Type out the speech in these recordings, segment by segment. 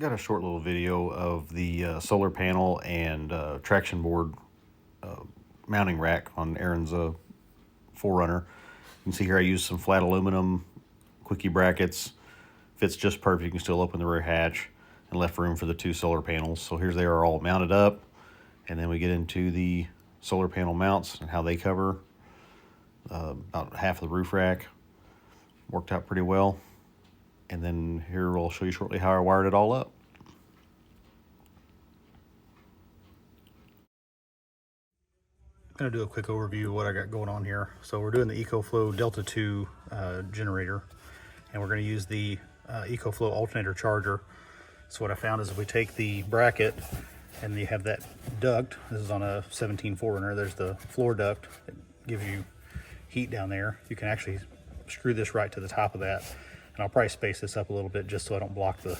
got a short little video of the solar panel and traction board mounting rack on Aaron's 4Runner. You can see here I used some flat aluminum quickie brackets. Fits just perfect. You can still open the rear hatch, and left room for the two solar panels. So here's they are all mounted up, and then we get into the solar panel mounts and how they cover about half of the roof rack. Worked out pretty well. And then here I'll show you shortly how I wired it all up. I'm going to do a quick overview of what I got going on here. So we're doing the EcoFlow Delta 2 generator, and we're going to use the EcoFlow alternator charger. So what I found is if we take the bracket and you have that duct, this is on a 17 4Runner, there's the floor duct that gives you heat down there. You can actually screw this right to the top of that. And I'll probably space this up a little bit just so I don't block the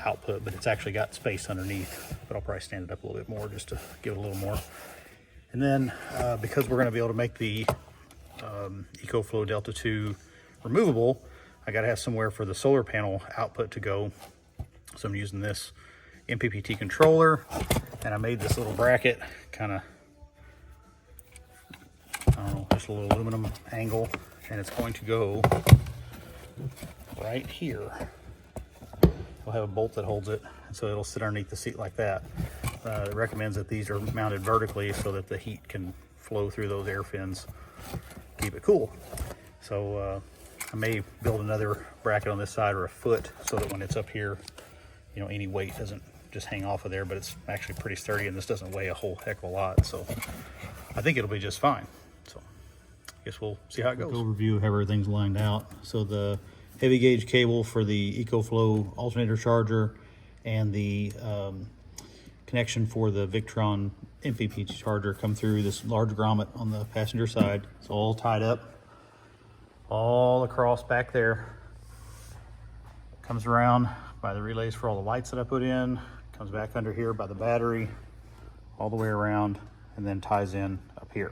output, but it's actually got space underneath. But I'll probably stand it up a little bit more just to give it a little more. And then because we're going to be able to make the EcoFlow Delta 2 removable, I got to have somewhere for the solar panel output to go. So I'm using this MPPT controller, and I made this little bracket, kind of, I don't know, just a little aluminum angle, and it's going to go right here. We'll have a bolt that holds it, and so it'll sit underneath the seat like that. It recommends that these are mounted vertically so that the heat can flow through those air fins, keep it cool. So I may build another bracket on this side, or a foot, so that when it's up here, you know, any weight doesn't just hang off of there, but it's actually pretty sturdy, and this doesn't weigh a whole heck of a lot. So I think it'll be just fine. So I guess we'll see how it goes. Overview of how everything's lined out. So the heavy gauge cable for the EcoFlow alternator charger and the connection for the Victron MPPT charger come through this large grommet on the passenger side. It's all tied up all across back there. Comes around by the relays for all the lights that I put in, comes back under here by the battery, all the way around, and then ties in up here.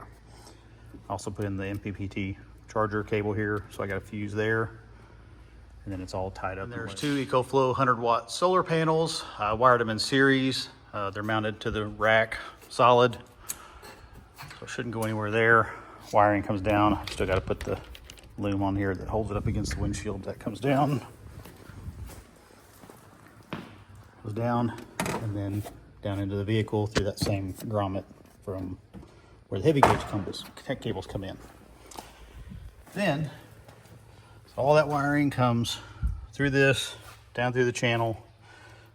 Also put in the MPPT charger cable here, so I got a fuse there, and then it's all tied up. And there's two EcoFlow 100-watt solar panels. I wired them in series. They're mounted to the rack solid, so it shouldn't go anywhere there. Wiring comes down. Still got to put the loom on here that holds it up against the windshield. That comes down. Goes down, and then down into the vehicle through that same grommet from where the heavy gauge cables come in. Then, so all that wiring comes through this, down through the channel,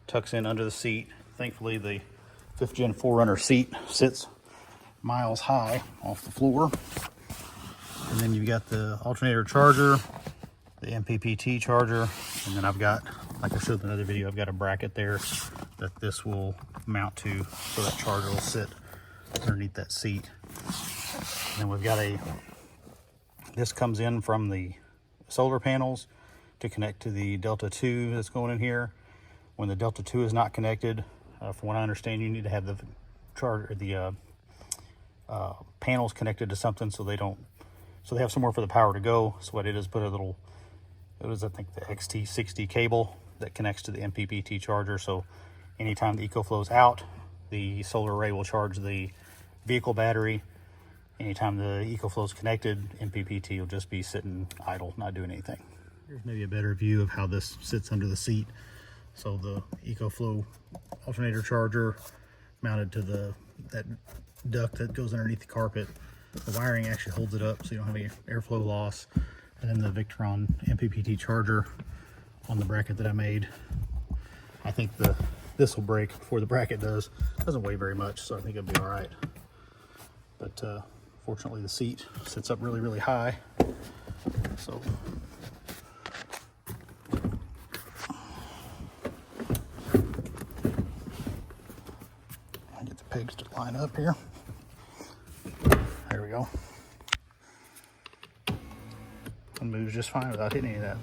tucks in under the seat. Thankfully, the 5th gen 4Runner seat sits miles high off the floor. And then you've got the alternator charger, the MPPT charger, and then I've got, like I showed in another video, I've got a bracket there that this will mount to, so that charger will sit underneath that seat. And then we've got this comes in from the solar panels to connect to the Delta 2 that's going in here. When the Delta 2 is not connected, from what I understand, you need to have the charger, the panels connected to something so they have somewhere for the power to go. So what it is, put a little, it was, I think, the XT60 cable that connects to the MPPT charger. So anytime the EcoFlow's out, the solar array will charge the vehicle battery. Anytime the EcoFlow's connected, MPPT will just be sitting idle, not doing anything. Here's maybe a better view of how this sits under the seat. So the EcoFlow alternator charger mounted to that duct that goes underneath the carpet. The wiring actually holds it up so you don't have any airflow loss. And then the Victron MPPT charger on the bracket that I made. I think this will break before the bracket does. It doesn't weigh very much, so I think it'll be all right. But fortunately the seat sits up really, really high. So I get the pegs to line up here. There we go. It moves just fine without hitting any of that.